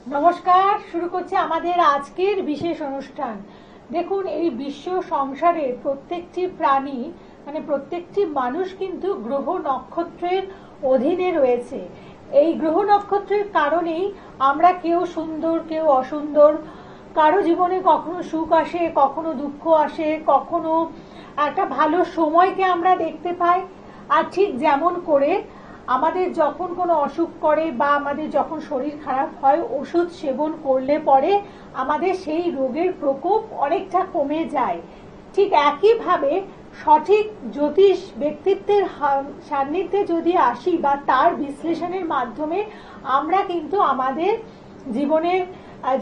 নমস্কার, শুরু করছি আমাদের আজকের বিশেষ অনুষ্ঠান। দেখুন, এই বিশ্ব সংসারে প্রত্যেকটি প্রাণী মানে প্রত্যেকটি মানুষ কিন্তু গ্রহ নক্ষত্রের অধীনে রয়েছে। এই গ্রহ নক্ষত্রের কারণেই আমরা কেউ সুন্দর কেউ অসুন্দর, কারো জীবনে কখনো সুখ আসে, কখনো দুঃখ আসে, কখনো একটা ভালো সময়কে আমরা দেখতে পাই। আর ঠিক যেমন করে আমাদের যখন কোনো অসুখ করে বা আমাদের যখন শরীর খারাপ হয়, ওষুধ সেবন করলে পরে আমাদের সেই রোগের প্রকোপ অনেকটা কমে যায়, ঠিক একইভাবে সঠিক জ্যোতিষ ব্যক্তিত্বের সান্নিধ্যে যদি আসি বা তার বিশ্লেষণের মাধ্যমে আমরা কিন্তু আমাদের জীবনের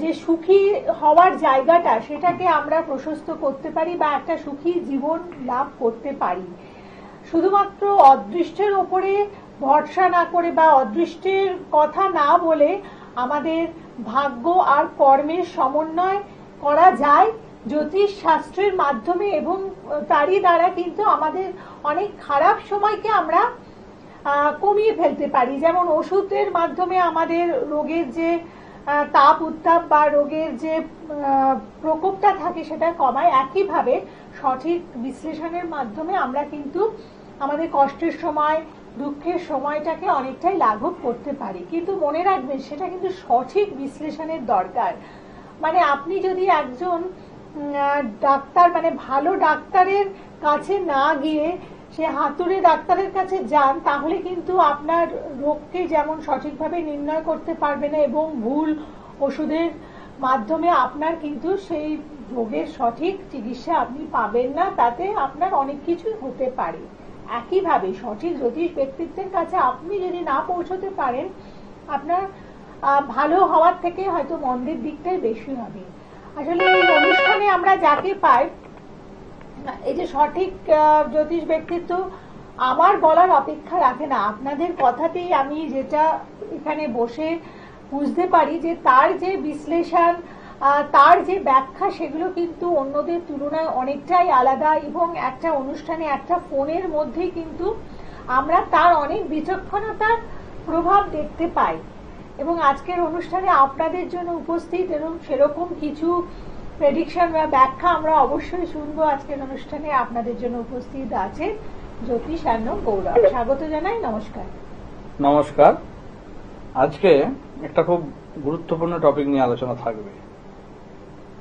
যে সুখী হওয়ার জায়গাটা সেটাকে আমরা প্রশস্ত করতে পারি বা একটা সুখী জীবন লাভ করতে পারি। শুধুমাত্র অদৃষ্টের ওপরে ভরসা না করে বা অদৃষ্টের কথা না বলে আমাদের ভাগ্য আর কর্মের সমন্বয় করা যায় জ্যোতিষ শাস্ত্রের মাধ্যমে, এবং তারই দ্বারা কিন্তু আমাদের অনেক খারাপ সময়কে আমরা কমিয়ে ফেলতে পারি। যেমন ওষুধের মাধ্যমে আমাদের রোগের যে তাপ উত্তাপ বা রোগের যে প্রকোপটা থাকে সেটা কমায়, একইভাবে সঠিক বিশ্লেষণের মাধ্যমে আমরা কিন্তু আমাদের কষ্টের সময় দুঃখের সময়টাকে অনেকটাই লাঘব করতে পারি। কিন্তু মনে রাখবেন, সেটা কিন্তু সঠিক বিশ্লেষণের দরকার। মানে আপনি যদি একজন ডাক্তার মানে ভালো ডাক্তারের কাছে না গিয়ে সে হাতুড়ে ডাক্তারের কাছে যান, তাহলে কিন্তু আপনার রোগকে যেমন সঠিকভাবে নির্ণয় করতে পারবে না এবং ভুল ওষুধের মাধ্যমে আপনার কিন্তু সেই রোগের সঠিক চিকিৎসা আপনি পাবেন না, তাতে আপনার অনেক কিছুই হতে পারে। একইভাবে সঠিক জ্যোতিষ ব্যক্তিত্বের কাছে আপনি যদি না পৌঁছতে পারেন, আপনার ভালো হওয়ার থেকে হয়তো মন্দের দিকটাই বেশি হবে। আসলে এই অনুষ্ঠানে আমরা যাকে পাই, এই যে সঠিক জ্যোতিষ ব্যক্তিত্ব আমার বলার অপেক্ষা রাখে না, আপনাদের কথাতেই আমি যেটা এখানে বসে বুঝতে পারি যে তার যে বিশ্লেষণ, তার যে ব্যাখ্যা, সেগুলো কিন্তু অন্যদের তুলনায় অনেকটাই আলাদা, এবং একটা অনুষ্ঠানে একটা ফোনের মধ্যেই কিন্তু আমরা তার অনেক বিচক্ষণতার প্রভাব দেখতে পাই। এবং আজকের অনুষ্ঠানে আপনাদের জন্য উপস্থিত এবং সেরকম কিছু প্রেডিকশন বা ব্যাখ্যা আমরা অবশ্যই শুনবো। আজকের অনুষ্ঠানে আপনাদের জন্য উপস্থিত আছে জ্যোতিষান্য গৌরব। স্বাগত জানাই, নমস্কার। নমস্কার। আজকে একটা খুব গুরুত্বপূর্ণ টপিক নিয়ে আলোচনা থাকবে।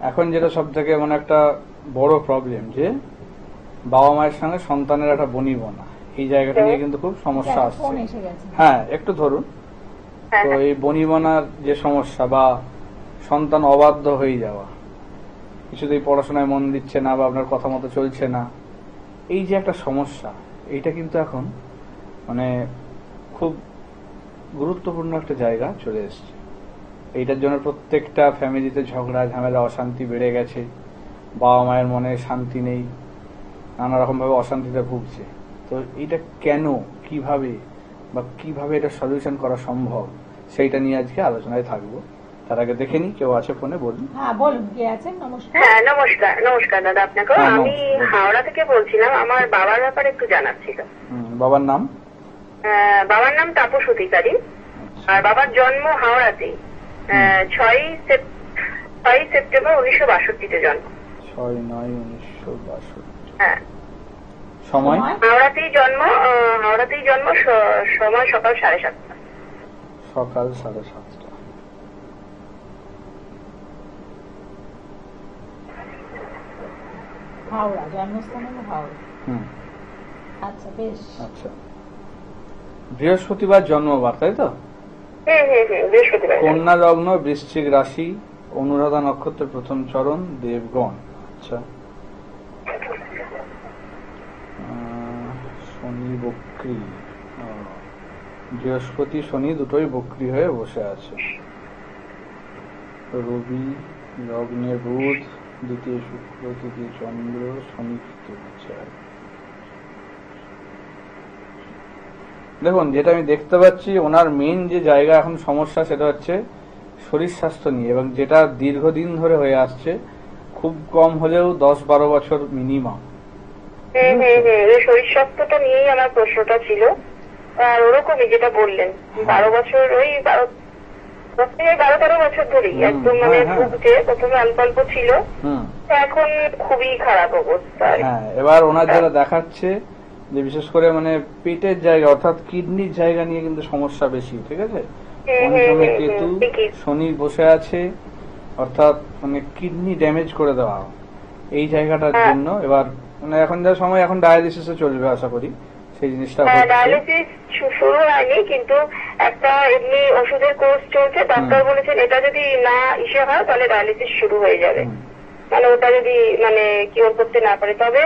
এখন যেটা সব থেকে মানে একটা বড় প্রবলেম, যে বাবা মায়ের সঙ্গে সন্তানের একটা বনিবনা, এই জায়গাটা নিয়ে কিন্তু খুব সমস্যা আসছে। হ্যাঁ, একটু ধরুন তো, এই বনিবনার যে সমস্যা বা সন্তান অবাধ্য হয়ে যাওয়া, কিছুতেই পড়াশোনায় মন দিচ্ছে না বা আপনার কথা মতো চলছে না, এই যে একটা সমস্যা, এইটা কিন্তু এখন মানে খুব গুরুত্বপূর্ণ একটা জায়গা চলে এসছে। এইটার জন্য প্রত্যেকটা ফ্যামিলিতে ঝগড়া ঝামেলা অশান্তি বেড়ে গেছে, বাবা মায়ের মনে শান্তি নেই, নানা রকম ভাবে অশান্তিতে ভুগছে। তো এইটা কেন, কিভাবে বা কিভাবে এটা সলিউশন করা সম্ভব, সেইটা নিয়ে আজকে আলোচনায় থাকবো। তার আগে দেখে নি কেউ আছে ফোনে, বলুন। হ্যাঁ, বলুন, কে আছেন? নমস্কার। হ্যাঁ, নমস্কার। নমস্কার দাদা, আপনাকে। আমি হাওড়া থেকে বলছিলাম, আমার বাবার ব্যাপারে একটু জানার ছিল। বাবার নাম? বাবার নাম তাপস অধিকারী, আর বাবার জন্ম হাওড়াতেই, 6ই সেপ্টেম্বর 1962 জন্ম। 6/9/1962। হ্যাঁ। সময়? হাওড়াতেই জন্ম। সময় সকাল 7:30। সকাল 7:30। হাওড়া, জন্মস্থান হলো হাওড়া। আচ্ছা, বেশ। আচ্ছা, বৃহস্পতিবার জন্মবার, তাই তো? বৃহস্পতিবার। কন্যা লগ্ন, বৃশ্চিক রাশি, অনুরাধা নক্ষত্রের প্রথম চরণ, দেবগণ। আচ্ছা, শনি বক্রী, বৃহস্পতি শনি দুটোই বক্রী হয়ে বসে আছে। রবি লগ্নে, বুধ দ্বিতীয়, শুক্র তৃতীয়, চন্দ্র, শনি তৃতীয়। দেখুন, যেটা আমি দেখতে পাচ্ছি, ওনার মেইন যে জায়গা এখন সমস্যা, সেটা হচ্ছে শরীর স্বাস্থ্য নিয়ে, এবং যেটা দীর্ঘদিন ধরে হয়ে আসছে, খুব কম হলেও 10-12 বছর মিনিমাম। শরীর স্বাস্থ্যটা নিয়েই আমার প্রশ্নটা ছিল, আর ওরকমই যেটা বললেন 12 বছর, ওই থেকে 12-13 বছর ধরেই একদম মানে ভুগছে। প্রথমে অল্প অল্প ছিল, এখন খুবই খারাপ অবস্থা। হ্যাঁ, এবার ওনার যারা দেখাচ্ছে যে বিশেষ করে মানে পেটের জায়গা অর্থাৎ কিডনির জায়গা নিয়ে কিন্তু সমস্যা বেশি, ঠিক আছে। পঞ্চমে কেতু, শনি বসে আছে, অর্থাৎ মানে কিডনি ড্যামেজ করে দেওয়া এই জায়গাটার জন্য। এবার মানে এখন যা সময়, এখন ডায়ালিসিসে চলবে আশা করি, সেই জিনিসটা ডায়ালিসিস শুরু হয়নি, কিন্তু একটা এমনি ওষুধের কোর্স চলছে। ডাক্তার বলেছেন এটা যদি না ইসে হয় তাহলে ডায়ালিসিস শুরু হয়ে যাবে, মানে ওটা যদি মানে কিওর করতে না পারে। তবে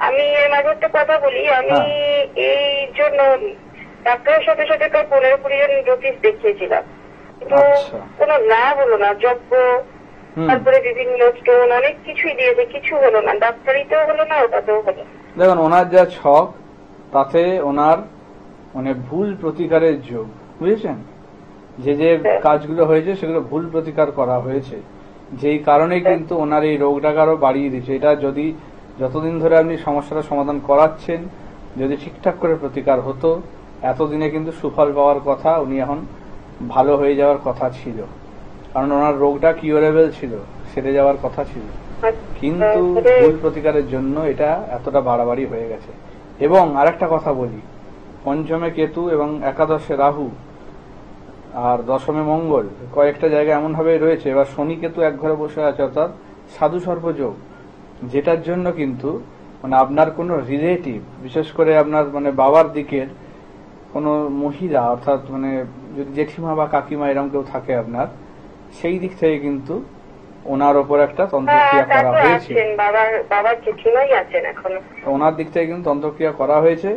আমি এর মাঝে একটা কথা বলি, আমি এই জন্য ডাক্তারের সাথে সাথে প্রায় 15-20 জন জ্যোতিষ দেখিয়েছিলাম, কিন্তু কোনো লাভ হলো না। যজ্ঞ, তারপরে বিভিন্ন স্টোন অনেক কিছুই দিয়েছে, কিছু হলো না। ডাক্তারিতেও হলো না, ওটাতেও হলো। দেখুন ওনার যা ছক, তাতে ওনার মানে ভুল প্রতিকারের যোগ, বুঝেছেন। যে যে কাজগুলো হয়েছে সেগুলো ভুল প্রতিকার করা হয়েছে, যেই কারণে কিন্তু ওনার এই রোগটাকে আরো বাড়িয়ে দিচ্ছে। এটা যদি যতদিন ধরে আপনি সমস্যাটা সমাধান করাচ্ছেন, যদি ঠিকঠাক করে প্রতিকার হতো, এতদিনে কিন্তু সুফল পাওয়ার কথা, উনি এখন ভালো হয়ে যাওয়ার কথা ছিল। কারণ ওনার রোগটা কিউরেবল ছিল, সেরে যাওয়ার কথা ছিল, কিন্তু ভুল প্রতিকারের জন্য এটা এতটা বাড়াবাড়ি হয়ে গেছে। এবং আরেকটা কথা বলি, পঞ্চমে কেতু এবং একাদশে রাহু আর দশমে মঙ্গল কয়েকটা জায়গা এমন ভাবে রয়েছে। এবার শনি কেতু এক ঘরে বসে আছে, অর্থাৎ সাধু সর্প যোগ, যেটার জন্য কিন্তু মানে আপনার কোনো রিলেটিভ, বিশেষ করে আপনার মানে বাবার দিকের কোনো মহিলা, অর্থাৎ মানে যদি জেঠিমা বা কাকিমা এরকম কেউ থাকে আপনার, সেই দিক থেকে কিন্তু ওনার ওপর একটা তন্ত্রক্রিয়া করা হয়েছে। ওনার দিক থেকে কিন্তু তন্ত্রক্রিয়া করা হয়েছে,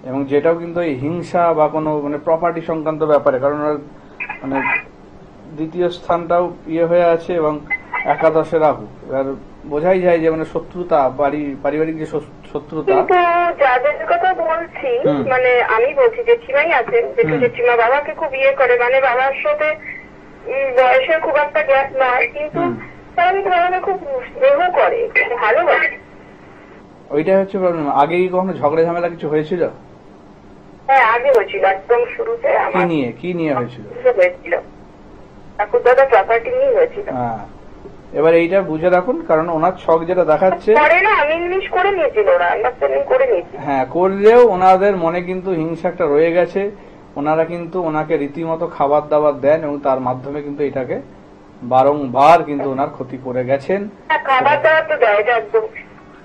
এবং যেটাও কিন্তু এই হিংসা বা কোনো মানে প্রপার্টি সংক্রান্ত ব্যাপারে, কারণ মানে দ্বিতীয় স্থানটাও ইয়ে হয়ে আছে এবং একাদশে রাহু। এবার বোঝাই যায় যে মানে শত্রুতা, পারিবারিক যে শত্রুতা। যাদের কথা বলছি মানে আমি বলছি জেঠিমাই আছেন, জেঠিমা বাবাকে খুব ইয়ে করে, মানে বাবার সাথে বয়সের খুব একটা গ্যাপ নয়, কিন্তু তারা খুব স্নেহ করে, ভালোবাসে। ওইটা হচ্ছে প্রবলেম। আগে কি কখনো ঝগড়া ঝামেলা কিছু হয়েছিল? হ্যাঁ, আগে হয়েছিল, একদম শুরুতে। কি নিয়ে হয়েছিল? ঠাকুরদাদা প্রপার্টি নিয়ে হয়েছিল। হ্যাঁ, এবার এইটা বুঝে রাখুন, কারণ ওনার ছক যেটা দেখাচ্ছে, হ্যাঁ করলেও ওনাদের মনে কিন্তু হিংসা একটা রয়ে গেছে। ওনারা কিন্তু ওনাকে রীতিমতো খাবার দাবার দেন এবং তার মাধ্যমে কিন্তু এটাকে বারংবার কিন্তু ওনার ক্ষতি করে গেছেন।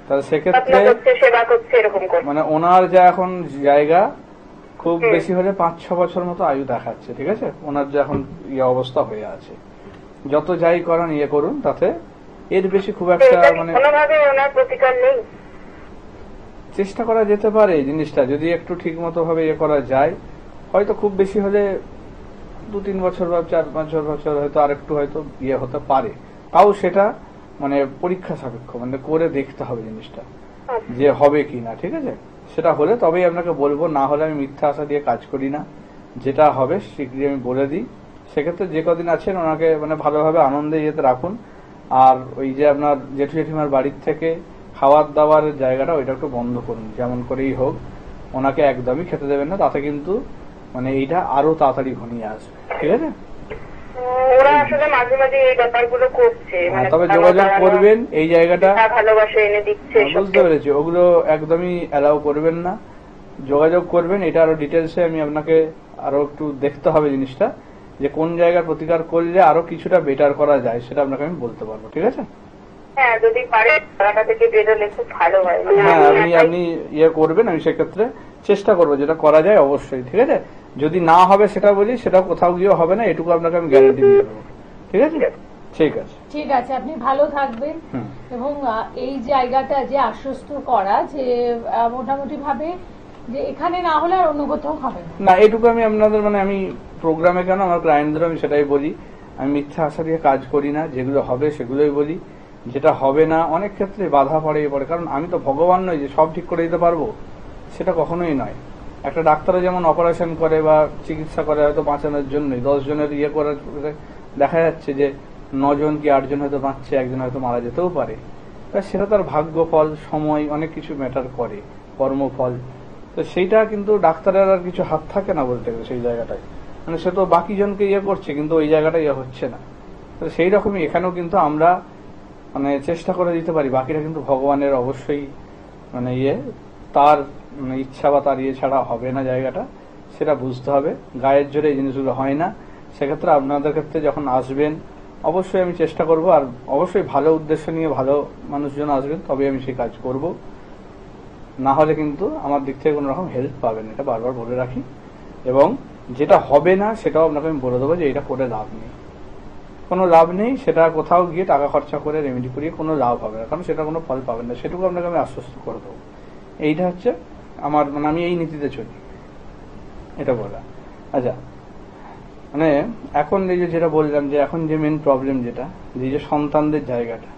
তাহলে সেক্ষেত্রে মানে ওনার যা এখন জায়গা খুব বেশি হলে 5-6 বছর মতো আয়ু দেখাচ্ছে, ঠিক আছে। ওনার যে এখন ইয়ে অবস্থা হয়ে আছে, যত যাই করেন ইয়ে করুন, তাতে এর বেশি খুব একটা মানে চেষ্টা করা যেতে পারে। জিনিসটা যদি একটু ঠিক মতো ভাবে ইয়ে করা যায়, হয়তো খুব বেশি হলে 2-3 বছর বা 4-5 বছর হয়তো আরেকটু হয়তো ইয়ে হতে পারে। তাও সেটা মানে পরীক্ষা সাপেক্ষ, মানে করে দেখতে হবে জিনিসটা যে হবে কি না, ঠিক আছে। সেটা হলে তবেই আপনাকে বলবো, না হলে আমি মিথ্যা আশা দিয়ে কাজ করি না। যেটা হবে শীঘ্রই আমি বলে দিই। সেক্ষেত্রে যে কদিন আছেন ওনাকে মানে ভালোভাবে আনন্দে ইয়েতে রাখুন। আর ওই যে আপনার জেঠু জেঠিমার বাড়ির থেকে খাওয়ার দাওয়ার জায়গাটা ওইটা একটু বন্ধ করুন, যেমন করেই হোক। ওনাকে একদমই খেতে দেবেন না, তাতে কিন্তু মানে এইটা আরো তাড়াতাড়ি ঘনিয়ে আসবে, ঠিক আছে। তবে যোগাযোগ করবেন, এই জায়গাটা বুঝতে পেরেছি, ওগুলো একদমই অ্যালাউ করবেন না। যোগাযোগ করবেন, এটা আরো ডিটেলসে আমি আপনাকে আরো একটু দেখতে হবে জিনিসটা, যে কোন জায়গার প্রতিকার করলে আরো কিছুটা বেটার করা যায়, সেটা আপনাকে আমি বলতে পারবো, ঠিক আছে। হ্যাঁ, যদি পারে থেকে বেরোলে খুব ভালো হয়। হ্যাঁ, আপনি ইয়ে করবেন, আমি সেক্ষেত্রে চেষ্টা করবো যেটা করা যায় অবশ্যই, ঠিক আছে। যদি না হবে সেটা বলি, সেটা কোথাও গিয়ে হবে না, এটুকু আপনাকে আমি গ্যারান্টি দিয়ে দেবো, ঠিক আছে। ঠিক আছে, ঠিক আছে, আপনি ভালো থাকবেন। এবং এই জায়গাটা যে আশ্বস্ত করা যে মোটামুটি ভাবে যে এখানে না হলে আর অন্য কোথাও হবে না, এটুকু আমি আপনাদের মানে আমি প্রোগ্রামে কেন আমার ক্লায়েন্টদের আমি সেটাই বলি। আমি মিথ্যা আশা দিয়ে কাজ করি না, যেগুলো হবে সেগুলোই বলি। যেটা হবে না অনেক ক্ষেত্রে বাধা পড়ে, কারণ আমি তো ভগবান নই যে সব ঠিক করে দিতে পারবো, সেটা কখনোই নয়। একটা ডাক্তারও যেমন অপারেশন করে বা চিকিৎসা করে হয়তো বাঁচানোর জন্যই, 10 জনের ইয়ে করে দেখা যাচ্ছে যে 9 জন কি 8 জন হয়তো বাঁচছে, একজন হয়তো মারা যেতেও পারে। সেটা তার ভাগ্য, ফল, সময় অনেক কিছু ম্যাটার করে, কর্মফল। তো সেইটা কিন্তু ডাক্তারের আর কিছু হাত থাকে না বলতে গেলে সেই জায়গাটায়। মানে সে তো বাকি জনকে ইয়ে করছে, কিন্তু ওই জায়গাটা ইয়ে হচ্ছে না। তো সেই রকমই এখানেও কিন্তু আমরা মানে চেষ্টা করে দিতে পারি, বাকিরা কিন্তু ভগবানের অবশ্যই মানে তার মানে ইচ্ছা বা তার ছাড়া হবে না জায়গাটা, সেটা বুঝতে হবে। গায়ের জোরে এই জিনিসগুলো হয় না। সেক্ষেত্রে আপনাদের ক্ষেত্রে যখন আসবেন অবশ্যই আমি চেষ্টা করব, আর অবশ্যই ভালো উদ্দেশ্য নিয়ে ভালো মানুষজন আসবেন, তবে আমি সেই কাজ করব। না হলে কিন্তু আমার দিক থেকে কোনো রকম হেল্প পাবেন, এটা বারবার বলে রাখি। এবং যেটা হবে না সেটাও আপনাকে আমি বলে দেবো যে এটা করে লাভ নেই, কোনো লাভ নেই। সেটা কোথাও গিয়ে টাকা খরচা করে রেমেডি করিয়ে কোনো লাভ হবে না, কারণ সেটা কোনো ফল পাবেন না, সেটুকু আপনাকে আমি আশ্বস্ত করে দেবো। এইটা হচ্ছে আমার মানে আমি এই নীতিতে চলি, এটা বলা। আচ্ছা, মানে এখন এই যে যেটা বললাম যে এখন যে মেন প্রবলেম যেটা, যে সন্তানদের জায়গাটা,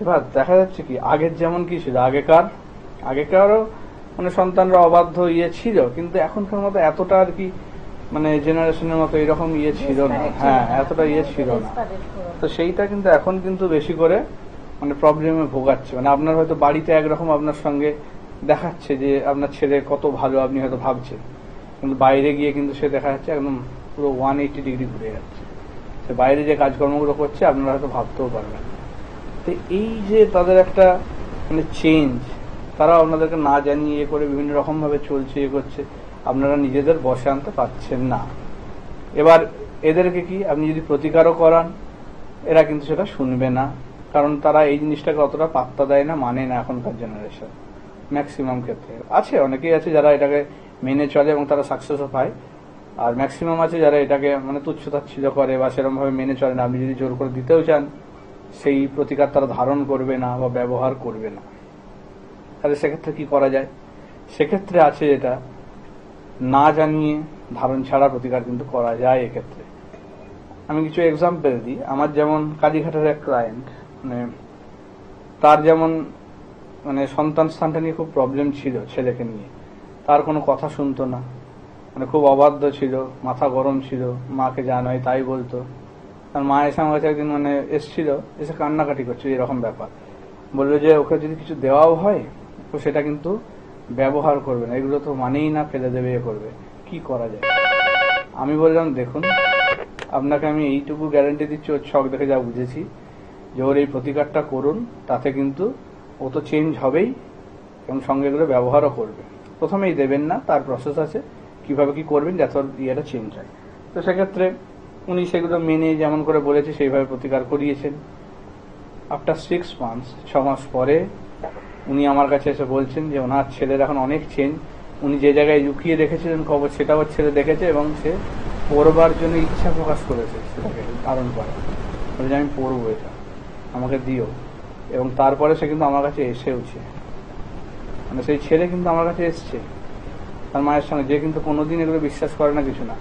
এবার দেখা যাচ্ছে কি আগের যেমন কি ছিল, আগেকারও মানে সন্তানরা অবাধ্য ছিল, কিন্তু এখনকার মতো এতটা আর কি মানে জেনারেশনের মতো এরকম ছিল না। হ্যাঁ, এতটা ছিল না। তো সেইটা কিন্তু এখন কিন্তু বেশি করে মানে প্রবলেমে ভোগাচ্ছে। মানে আপনার হয়তো বাড়িতে একরকম আপনার সঙ্গে দেখাচ্ছে যে আপনার ছেলে কত ভালো, আপনি হয়তো ভাবছেন, কিন্তু বাইরে গিয়ে কিন্তু সে দেখা যাচ্ছে একদম পুরো 180 ডিগ্রি ঘুরে যাচ্ছে। সে বাইরে যে কাজকর্মগুলো করছে আপনারা হয়তো ভাবতেও পারবেন। তো এই যে তাদের একটা মানে চেঞ্জ, তারা আপনাদেরকে না জানিয়ে করে বিভিন্ন রকম ভাবে চলছে, করছে, আপনারা নিজেদের বসে আনতে পারছেন না। এবার এদেরকে কি আপনি যদি প্রতিকারও করান, এরা কিন্তু সেটা শুনবে না, কারণ তারা এই জিনিসটাকে অতটা পাত্তা দেয় না, মানে না এখনকার জেনারেশন। ম্যাক্সিমাম ক্ষেত্রে আছে, অনেকেই আছে যারা এটাকে মেনে চলে এবং তারা সাকসেসও পায়, আর ম্যাক্সিমাম আছে যারা এটাকে মানে তুচ্ছতাচ্ছিল্য করে বা সেরকম ভাবে মেনে চলে না। আপনি যদি জোর করে দিতেও চান, সেই প্রতিকার তারা ধারণ করবে না বা ব্যবহার করবে না। তাহলে সেক্ষেত্রে কি করা যায়? সেক্ষেত্রে আছে যেটা, না জানিয়ে ধারণ ছাড়া প্রতিকার কিন্তু করা যায়। এক্ষেত্রে আমি কিছু এক্সাম্পল দিই। আমার যেমন কালীঘাটের এক ক্লায়েন্ট, মানে তার যেমন মানে সন্তান স্থানটা নিয়ে খুব প্রবলেম ছিল, ছেলেকে নিয়ে তার কোনো কথা শুনতো না, মানে খুব অবাধ্য ছিল, মাথা গরম ছিল, মাকে যা নয় তাই বলতো। তার মা এসে আমার কাছে একদিন মানে এসছিল, এসে কান্নাকাটি করছিল, এরকম ব্যাপার। বললো যে ওকে যদি কিছু দেওয়াও হয় তো সেটা কিন্তু ব্যবহার করবে না, এগুলো তো মানেই না, ফেলে দেবে, করবে, কি করা যায়? আমি বললাম দেখুন, আপনাকে আমি এইটুকু গ্যারান্টি দিচ্ছি, ওর ছক দেখে যা বুঝেছি, যে ওর এই প্রতিকারটা করুন, তাতে কিন্তু ও তো চেঞ্জ হবেই এবং সঙ্গে এগুলো ব্যবহারও করবে। প্রথমেই দেবেন না, তার প্রসেস আছে কিভাবে কি করবেন যাতে ওর ইয়েটা চেঞ্জ হয়। তো সেক্ষেত্রে উনি সেগুলো মেনে যেমন করে বলেছে সেইভাবে প্রতিকার করিয়েছেন। আফটার 6 মান্থস, 6 মাস পরে উনি আমার কাছে এসে বলছেন যে ওনার ছেলের এখন অনেক চেঞ্জ। উনি যে জায়গায় লুকিয়ে রেখেছিলেন খবর, সেটা ওর ছেলে দেখেছে এবং সে পড়বার জন্য ইচ্ছা প্রকাশ করেছে, সেটাকে ধারণ করা, বলে আমি পড়বো, এটা আমাকে দিও। এবং তারপরে সে কিন্তু আমার কাছে এসেওছে, মানে সেই ছেলে কিন্তু আমার কাছে এসছে তার মায়ের সঙ্গে, যে কিন্তু কোনোদিন এগুলো বিশ্বাস করে না, কিছু না।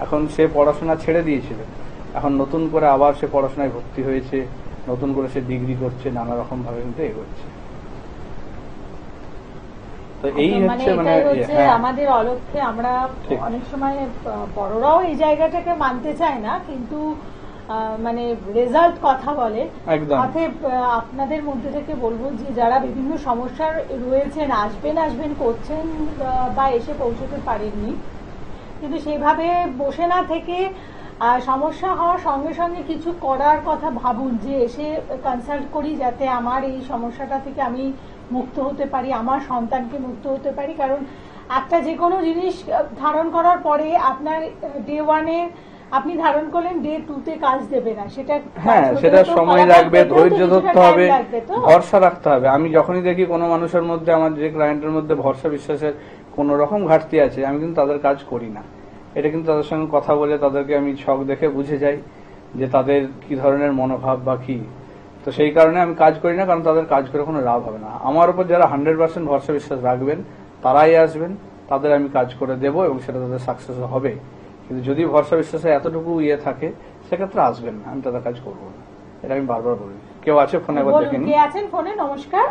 এখন সে পড়াশোনা ছেড়ে দিয়েছিল, এখন নতুন করে আবার সে পড়াশোনায় ভর্তি হয়েছে, নতুন করে সে ডিগ্রি করছে, নানা রকম ভাবে কিন্তু এগোচ্ছে। তো এই হচ্ছে মানে আমাদের অলক্ষ্যে আমরা অনেক সময় বড়রাও এই জায়গাটাকে মানতে চায় না, কিন্তু মানে রেজাল্ট কথা বলে। আপনাদের মধ্যে থেকে বলবো যে যারা বিভিন্ন সমস্যার রয়েছেন, আসবেন করছেন বা এসে পৌঁছতে পারেননি, কিন্তু সেভাবে বসে না থেকে সমস্যা হওয়ার সঙ্গে সঙ্গে কিছু করার কথা ভাবুন, যে এসে কনসাল্ট করি যাতে আমার এই সমস্যাটা থেকে আমি মুক্ত হতে পারি, আমার সন্তানকে মুক্ত হতে পারি। কারণ একটা যে কোনো জিনিস ধারণ করার পরে আপনার ডে 1-এ আপনি ধারণ করলেন, ডে 2-তে কাজ দেবে না, সেটা সেটা সময় লাগবে, ধৈর্য ধরতে হবে, ভরসা রাখতে হবে। আমি যখনই দেখি কোনো মানুষের মধ্যে, আমার যে ক্লায়েন্টের মধ্যে ভরসা বিশ্বাসের কোন রকম ঘাটতি আছে, আমি কিন্তু তাদের কাজ করি না। এটা কিন্তু তাদের সঙ্গে কথা বলে তাদেরকে আমি ছক দেখে বুঝে যাই যে তাদের কি ধরনের মনোভাব বা কি। তো সেই কারণে আমি কাজ করি না, কারণ তাদের কাজ করে কোনো লাভ হবে না। আমার উপর যারা 100% ভরসা বিশ্বাস রাখবেন তারাই আসবেন, তাদের আমি কাজ করে দেবো এবং সেটা তাদের সাকসেস হবে। কিন্তু যদি ভরসা বিশ্বাসে এতটুকু থাকে, সেক্ষেত্রে আসবেন না, আমি তাদের কাজ করবো না, এটা আমি বারবার বলি। কেউ আছে ফোনে? ফোনে নমস্কার।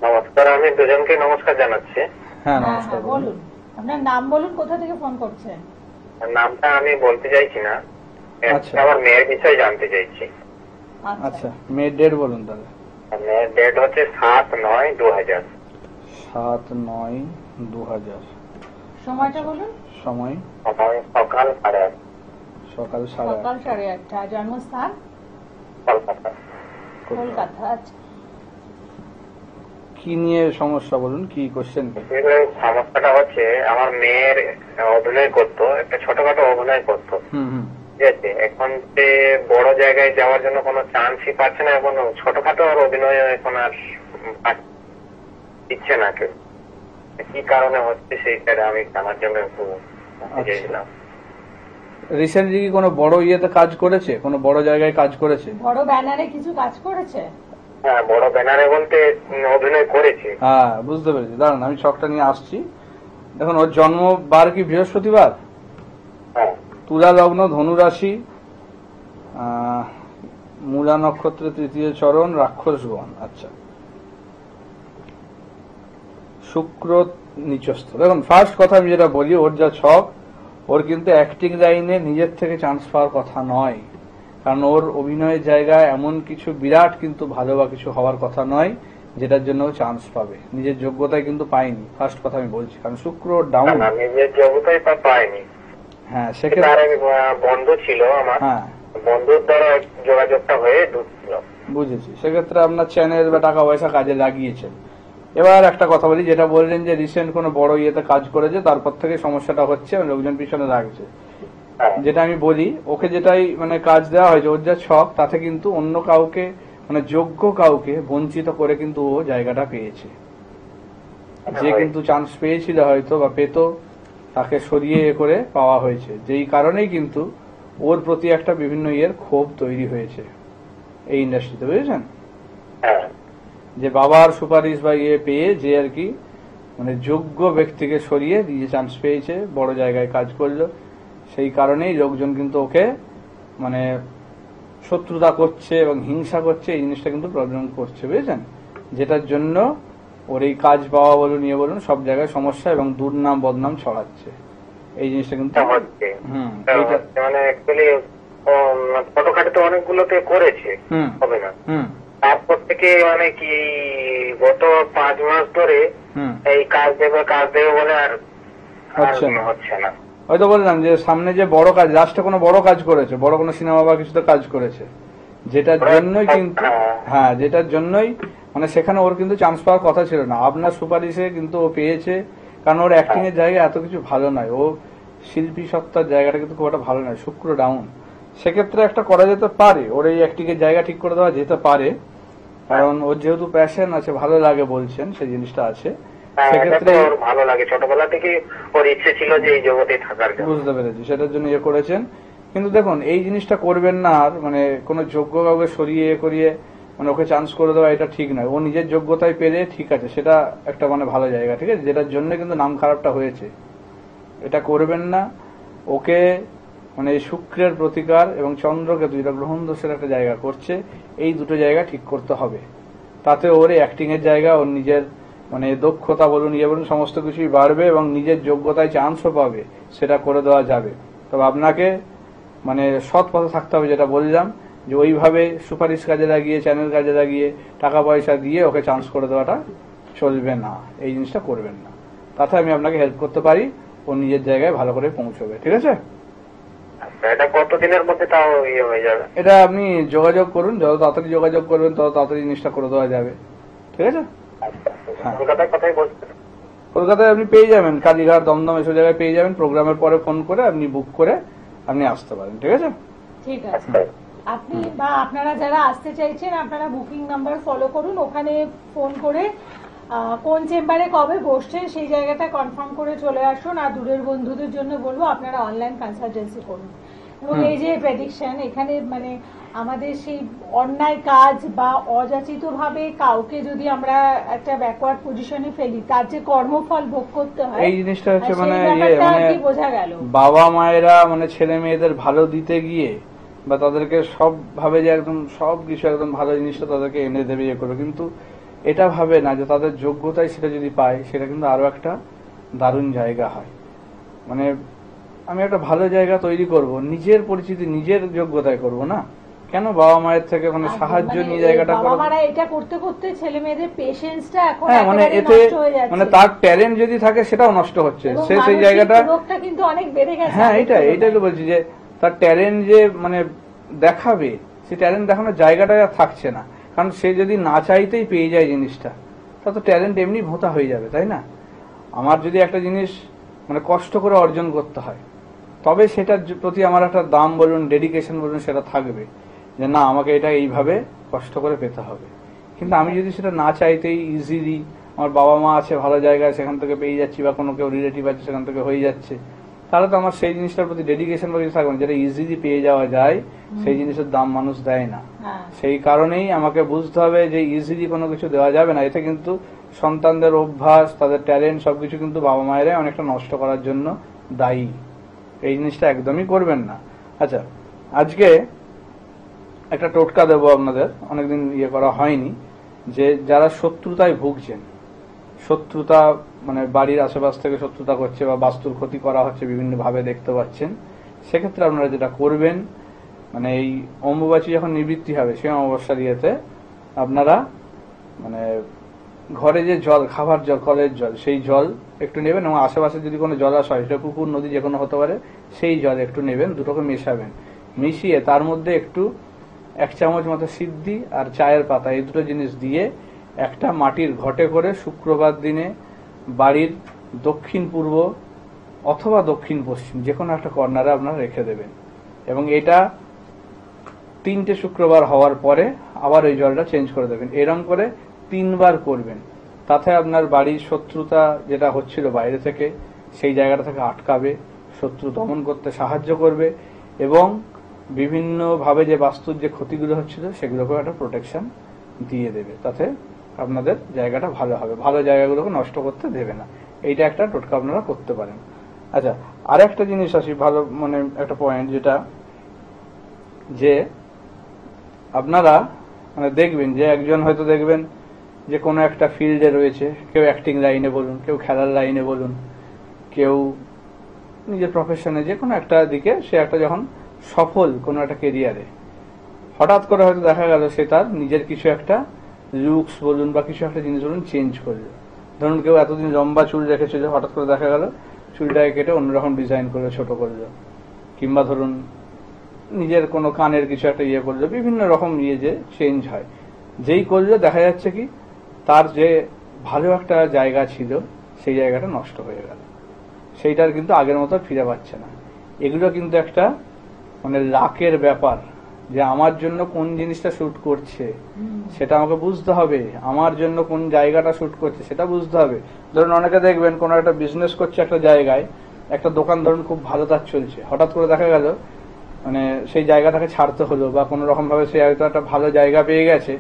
নমস্কার, আমি দুজনকে নমস্কার জানাচ্ছি। হ্যাঁ নমস্কার, বলুন আপনার নাম বলুন, কোথা থেকে ফোন করছেন? নামটা আমি বলতে চাইছি না, আমার মেয়ের বিষয়ে জানতে চাইছি। আচ্ছা, মেয়ের ডেট বলুন তাহলে। মেয়ের ডেট হচ্ছে 7/9/2000। 7/9/2000। সময়টা বলুন। সময় সকাল 8:30। সকাল সকাল 8:30। জন্মস্থান কলকাতা। কলকাতা। আচ্ছা, কি নিয়ে সমস্যা বলুন, কি কোশ্চেন? সমস্যাটা হচ্ছে আমার মেয়ের অভিনয় করতো, একটা ছোটখাটো অভিনয় করতো, হুম ঠিক আছে। এখন যে বড় জায়গায় যাওয়ার জন্য কোনো চান্সই পাচ্ছে না, এখন ছোটখাটো আর অভিনয় এখন আর দিচ্ছে না কেউ। কি কারণে হচ্ছে সেইটা আমি জানার জন্য একটু চেয়েছিলাম। রিসেন্টলি কি কোনো বড় ইয়েতে কাজ করেছে, কোনো বড় জায়গায় কাজ করেছে? বড় ব্যানারে কিছু কাজ করেছে? হ্যাঁ, বড় ব্যানারে বলতে অভিনয় করেছে। হ্যাঁ, বুঝতে পেরেছি। দাঁড়ান, আমি ছকটা নিয়ে আসছি। দেখুন, ওর জন্মবার কি বৃহস্পতিবার? হ্যাঁ, তুলা লগ্ন, ধনু রাশি, মূলা নক্ষত্র, তৃতীয় চরণ, রাক্ষসগণ। আচ্ছা, শুক্র নিচস্থ। দেখুন, ফার্স্ট কথা আমি যেটা বলি, ওর যা ছক, ওর কিন্তু অ্যাক্টিং লাইনে নিজের থেকে চান্স পাওয়ার কথা নয়। কারণ ওর অভিনয়ের জায়গায় এমন কিছু বিরাট কিন্তু ভালো বা কিছু হওয়ার কথা নয় যেটার জন্য চান্স পাবে। নিজের যোগ্যতায় কিন্তু পায়নি, ফার্স্ট কথা আমি বলছি। কারণ শুক্র ডাউন। নিজের যোগ্যতাই পাইনি। হ্যাঁ, সেক্ষেত্রে বন্ধু ছিল আমার, হ্যাঁ বন্ধুর দ্বারা যোগাযোগটা হয়ে ঢুকছিল। বুঝেছি। সেক্ষেত্রে আপনার চ্যানেল বা টাকা পয়সা কাজে লাগিয়েছেন। এবার একটা কথা বলি, যেটা বললেন যে রিসেন্ট কোনো বড় ইয়েতে কাজ করেছে, তারপর থেকে সমস্যাটা হচ্ছে, লোকজন পিছনে লাগছে। যেটা আমি বলি, ওকে যেটাই মানে কাজ দেওয়া হয়েছে, ওর যা ছক, তাতে কিন্তু অন্য কাউকে মানে যোগ্য কাউকে বঞ্চিত করে কিন্তু ও জায়গাটা পেয়েছে। যে কিন্তু চান্স পেয়েছিল হয়তো বা পেত, তাকে সরিয়ে করে পাওয়া হয়েছে। যেই কারণেই কিন্তু ওর প্রতি একটা বিভিন্ন ইয়ের ক্ষোভ তৈরি হয়েছে এই ইন্ডাস্ট্রিতে, বুঝেছেন? যে বাবার সুপারিশ বা ইয়ে পেয়ে যে আর কি মানে যোগ্য ব্যক্তিকে সরিয়ে দিয়ে চান্স পেয়েছে, বড় জায়গায় কাজ করলো, সেই কারণেই লোকজন কিন্তু ওকে মানে শত্রুতা করছে এবং হিংসা করছে। এই জিনিসটা কিন্তু প্রবলেম করছে, বুঝেছেন? যেটার জন্য ওর এই কাজ পাওয়া বলুন, ইয়ে বলুন, সব জায়গায় সমস্যা এবং দুর্নাম বদনাম ছড়াচ্ছে। এই জিনিসটা কিন্তু মানে অ্যাকচুয়ালি ছোটখাটো তো অনেকগুলোতে করেছে হবে না, তারপর থেকে মানে কি গত 5 মাস ধরে এই কাজ দেবে বলে আর হচ্ছে না। হয়তো বললাম যে সামনে যে বড় কাজ, লাস্টে কোনো বড় কাজ করেছে, বড় কোনো সিনেমা বা কিছুতে কাজ করেছে, যেটার জন্যই কিন্তু হ্যাঁ যেটার জন্যই মানে সেখানে ওর কিন্তু চান্স পাওয়ার কথা ছিল না। আপনার সুপারিশে কিন্তু ও পেয়েছে, কারণ ওর অ্যাক্টিং এর জায়গা এত কিছু ভালো নয়, ও শিল্পী সত্তার জায়গাটা কিন্তু খুব একটা ভালো নয়, শুক্র ডাউন। সেক্ষেত্রে একটা করা যেতে পারে, ওর এই অ্যাক্টিং এর জায়গা ঠিক করে দেওয়া যেতে পারে, কারণ ওর যেহেতু প্যাশন আছে, ভালো লাগে বলছেন, সেই জিনিসটা আছে। সেক্ষেত্রে ভালো লাগে, ছোটবেলা থেকে ওর ইচ্ছে ছিল যে এই জগতে থাকার। বুঝতে পেরেছি, সেটার জন্য ইয়ে করেছেন। কিন্তু দেখুন, এই জিনিসটা করবেন না। আর মানে কোনো যোগ্য কাউকে সরিয়ে করিয়ে মানে ওকে চান্স করে দেওয়া, এটা ঠিক নয়। ও নিজের যোগ্যতায় পেলে ঠিক আছে, সেটা একটা মানে ভালো জায়গা, ঠিক আছে, যেটার জন্য কিন্তু নাম খারাপটা হয়েছে। এটা করবেন না। ওকে মানে শুক্রের প্রতিকার এবং চন্দ্রকেতু, যেটা গ্রহণ দোষের একটা জায়গা করছে, এই দুটো জায়গা ঠিক করতে হবে। তাতে ওর অ্যাক্টিং এর জায়গা, ওর নিজের মানে দক্ষতা বলুন, ইয়ে বলুন, সমস্ত কিছুই বাড়বে এবং নিজের যোগ্যতায় চান্সও পাবে, সেটা করে দেওয়া যাবে। তবে আপনাকে মানে সৎ পথে থাকতে হবে, যেটা বললাম, যে ওইভাবে সুপারিশ কাজে লাগিয়ে, চ্যানেল কাজে লাগিয়ে, টাকা পয়সা দিয়ে ওকে চান্স করে দেওয়াটা চলবে না। এই জিনিসটা করবেন না। তাতে আমি আপনাকে হেল্প করতে পারি, ও নিজের জায়গায় ভালো করে পৌঁছবে, ঠিক আছে? এটা কতদিনের মধ্যে তাও ইয়ে হয়ে যাবে? এটা আপনি যোগাযোগ করুন, যত তাড়াতাড়ি যোগাযোগ করবেন তত তাড়াতাড়ি জিনিসটা করে দেওয়া যাবে, ঠিক আছে? কলকাতায় কথাই বলছেন? কলকাতায় আপনি পেয়ে যাবেন, কালীঘাট, দমদম, এসব জায়গায় পেয়ে যাবেন। প্রোগ্রামের পরে ফোন করে আপনি বুক করে আপনি আসতে পারেন, ঠিক আছে? ঠিক আছে। আপনি বা আপনারা যারা আসতে চাইছেন, আপনারা বুকিং নাম্বার ফলো করুন, ওখানে ফোন করে কোন চেম্বারে কবে বসছেন সেই জায়গাটা কনফার্ম করে চলে আসুন। আর দূরের বন্ধুদের জন্য বলবো আপনারা অনলাইন কনসালটেন্সি করুন। এবং এই যে প্রেডিকশন, এখানে মানে আমাদের সেই অন্যায় কাজ বা অযাচিত ভাবে কাউকে যদি আমরা একটা ব্যাকওয়ার্ড পজিশনে ফেলি, তার যে কর্মফল ভোগ করতে হয়, এই জিনিসটা হচ্ছে মানে বোঝা গেল। বাবা মায়েরা মানে ছেলে মেয়েদের ভালো দিতে গিয়ে বা তাদেরকে সব ভাবে যে একদম সব কিছু একদম ভালো জিনিসটা তাদেরকে এনে দেবে, ইয়ে করবে, কিন্তু এটা ভাবে না যে তাদের যোগ্যতায় সেটা যদি পায়, সেটা কিন্তু আরো একটা দারুণ জায়গা হয়। মানে আমি একটা ভালো জায়গা তৈরি করব, নিজের পরিচিতি নিজের যোগ্যতায় করব না, কেন বাবা মায়ের থেকে মানে সাহায্য মানে নিয়ে জায়গাটা বাবা করো। মারা এটা করতে করতে ছেলে মেয়েদের পেশেন্সটা এখন হ্যাঁ মানে একেবারে এতে নষ্ট হয়ে যাচ্ছে। মানে তার ট্যালেন্ট যদি থাকে সেটাও নষ্ট হচ্ছে, এবং সে সেই মানসিক জায়গাটা। রোগটা কিন্তু অনেক বেড়ে গেছে হ্যাঁ আগের এটাই তুলনায়। তো বলছি যে তার ট্যালেন্ট যে মানে দেখাবে, সে ট্যালেন্ট দেখানোর জায়গাটা আর থাকছে না। কারণ সে যদি না চাইতেই পেয়ে যায় জিনিসটা, তা তো ট্যালেন্ট এমনি ভোঁতা হয়ে যাবে, তাই না? আমার যদি একটা জিনিস মানে কষ্ট করে অর্জন করতে হয়, তবে সেটার প্রতি আমার একটা দাম বলুন, ডেডিকেশন বলুন, সেটা থাকবে যে না আমাকে এটা এইভাবে কষ্ট করে পেতে হবে। কিন্তু আমি যদি সেটা না চাইতেই ইজিলি, আমার বাবা মা আছে ভালো জায়গায়, সেখান থেকে পেয়ে যাচ্ছি, বা কোনো কেউ রিলেটিভ আছে সেখান থেকে হয়ে যাচ্ছে, তাহলে তো আমার সেই জিনিসটার প্রতি ডেডিকেশন বা কিছু থাকবে না। যেটা ইজিলি পেয়ে যাওয়া যায় সেই জিনিসের দাম মানুষ দেয় না। হ্যাঁ। সেই কারণেই আমাকে বুঝতে হবে যে ইজিলি কোনো কিছু দেওয়া যাবে না। এতে কিন্তু সন্তানদের অভ্যাস, তাদের ট্যালেন্ট সবকিছু কিন্তু বাবা মায়েরাই অনেকটা নষ্ট করার জন্য দায়ী। এই জিনিসটা একদমই করবেন না। আচ্ছা, আজকে একটা টোটকা দেবো আপনাদের, অনেকদিন ইয়ে করা হয়নি, যে যারা শত্রুতায় ভুগছেন, শত্রুতা মানে বাড়ির আশেপাশ থেকে শত্রুতা করছে বা বাস্তুর ক্ষতি করা হচ্ছে বিভিন্ন ভাবে দেখতে পাচ্ছেন, সেক্ষেত্রে আপনারা যেটা করবেন, মানে এই অম্বুবাচী যখন নিবৃত্তি হবে সেই অমাবস্যার ইয়েতে আপনারা মানে ঘরে যে জল, খাবার জল, কলের জল, সেই জল একটু নেবেন, এবং আশেপাশে যদি কোনো জলাশয়, সেটা পুকুর নদী যে কোনো হতে পারে, সেই জল একটু নেবেন, দুটোকে মেশাবেন, মিশিয়ে তার মধ্যে একটু 1 চামচ মতো সিদ্ধি আর চায়ের পাতা, এই দুটো জিনিস দিয়ে একটা মাটির ঘটে করে শুক্রবার দিনে বাড়ির দক্ষিণ পূর্ব অথবা দক্ষিণ পশ্চিম যে কোনো একটা কর্নারে আপনারা রেখে দেবেন। এবং এটা 3টে শুক্রবার হওয়ার পরে আবার ওই জলটা চেঞ্জ করে দেবেন। এরকম করে 3 বার করবেন। তাতে আপনার বাড়ির শত্রুতা যেটা হচ্ছিল বাইরে থেকে, সেই জায়গাটা থেকে আটকাবে, শত্রু দমন করতে সাহায্য করবে, এবং বিভিন্ন ভাবে যে বাস্তুর যে ক্ষতিগুলো হচ্ছিল সেগুলোকেও একটা প্রোটেকশন দিয়ে দেবে। তাতে আপনাদের জায়গাটা ভালো হবে, ভালো জায়গাগুলোকে নষ্ট করতে দেবে না। এইটা একটা টোটকা আপনারা করতে পারেন। আচ্ছা, আর একটা জিনিস আসি, ভালো মানে একটা পয়েন্ট, যেটা যে আপনারা মানে দেখবেন যে একজন হয়তো দেখবেন যে কোনো একটা ফিল্ডে রয়েছে, কেউ অ্যাক্টিং লাইনে বলুন, কেউ খেলার লাইনে বলুন, কেউ নিজের প্রফেশনে যে কোনো একটা দিকে সে একটা যখন সফল কোনো একটা কেরিয়ারে, হঠাৎ করে হয়তো দেখা গেল সে তার নিজের কিছু একটা লুকস বলুন বা কিছু একটা জিনিস বলুন চেঞ্জ করলো। ধরুন কেউ এতদিন লম্বা চুল রেখেছিল, হঠাৎ করে দেখা গেল চুলটাকে কেটে অন্যরকম ডিজাইন করে ছোট করলো, কিংবা ধরুন নিজের কোনো কানের কিছু একটা ইয়ে করলো, বিভিন্ন রকম ইয়ে যে চেঞ্জ হয়, যেই করলো দেখা যাচ্ছে কি তার যে ভালো একটা জায়গা ছিল সেই জায়গাটা নষ্ট হয়ে গেল, সেইটার কিন্তু আগের মতো ফিরে পাচ্ছে না। এগুলো কিন্তু একটা মানে লাকের ব্যাপার, যে আমার জন্য কোন জিনিসটা শুট করছে সেটা আমাকে বুঝতে হবে, আমার জন্য কোন জায়গাটা শুট করছে সেটা বুঝতে হবে। ধরুন অনেকে দেখবেন কোনো একটা বিজনেস করছে একটা জায়গায়, একটা দোকান ধরুন খুব ভালো তার চলছে, হঠাৎ করে দেখা গেল মানে সেই জায়গাটাকে ছাড়তে হলো, বা কোনো রকম ভাবে সে হয়তো একটা ভালো জায়গা পেয়ে গেছে,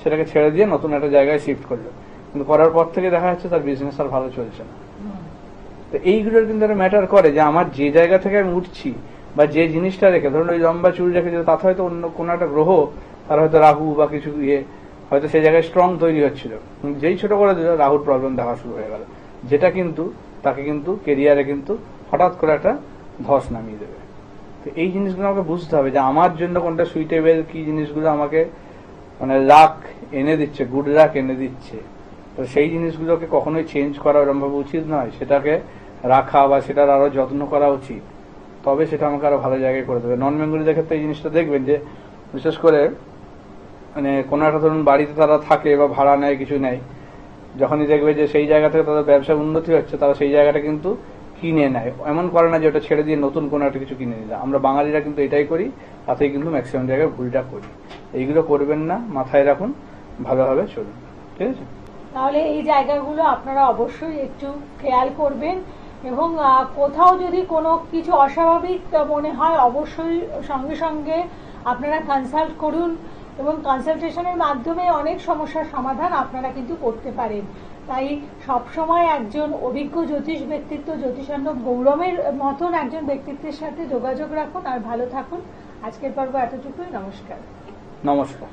সেটাকে ছেড়ে দিয়ে নতুন একটা জায়গায় শিফট করলো, কিন্তু করার পর থেকে দেখা যাচ্ছে তার বিজনেস আর ভালো চলছে না। তো এইগুলোর কিন্তু একটা ম্যাটার করে যে আমার যে জায়গা থেকে আমি উঠছি বা যে জিনিসটা রেখে, ধরুন ওই লম্বা চুল রেখে তাতে হয়তো অন্য কোনো একটা গ্রহ, তার হয়তো রাহু বা কিছু ইয়ে হয়তো সেই জায়গায় স্ট্রং তৈরি হচ্ছিল, যেই ছোট করে দিল রাহুর প্রবলেম দেখা শুরু হয়ে গেল, যেটা কিন্তু তাকে কিন্তু কেরিয়ারে কিন্তু হঠাৎ করে একটা ধস নামিয়ে দেবে। তো এই জিনিসগুলো আমাকে বুঝতে হবে যে আমার জন্য কোনটা সুইটেবল, কি জিনিসগুলো আমাকে মানে লাক এনে দিচ্ছে, গুড লাক এনে দিচ্ছে। তো সেই জিনিসগুলোকে কখনোই চেঞ্জ করা ওরকম ভাবে উচিত নয়, সেটাকে রাখা বা সেটার আরো যত্ন করা উচিত, তবে সেটা আমাকে আরো ভালো জায়গায় করে দেবে। নন বেঙ্গলিদের ক্ষেত্রে এই জিনিসটা দেখবেন যে বিশেষ করে মানে কোনো একটা ধরুন বাড়িতে তারা থাকে বা ভাড়া নেয় কিছু নেয়, যখনই দেখবে যে সেই জায়গা থেকে তাদের ব্যবসার উন্নতি হচ্ছে, তারা সেই জায়গাটা কিন্তু কিনে নেয়, এমন করে না যে ওটা ছেড়ে দিয়ে নতুন কোনো একটা কিছু কিনে নিলাম। আমরা বাঙালিরা কিন্তু এটাই করি, তাতেই কিন্তু ম্যাক্সিমাম জায়গায় ভুলটা করি। এইগুলো করবেন না, মাথায় রাখুন, ভালোভাবে চলুন, ঠিক আছে? তাহলে এই জায়গাগুলো আপনারা অবশ্যই একটু খেয়াল করবেন, এবং কোথাও যদি কোনো কিছু অস্বাভাবিক মনে হয় অবশ্যই সঙ্গে সঙ্গে আপনারা কনসাল্ট করুন, এবং কনসালটেশনের মাধ্যমে অনেক সমস্যার সমাধান আপনারা কিন্তু করতে পারেন। তাই সবসময় একজন অভিজ্ঞ জ্যোতিষ ব্যক্তিত্ব, জ্যোতিষার্ণব গৌরবের মতন একজন ব্যক্তিত্বের সাথে যোগাযোগ রাখুন, আর ভালো থাকুন। আজকের পর্ব এতটুকুই। নমস্কার। নমস্কার।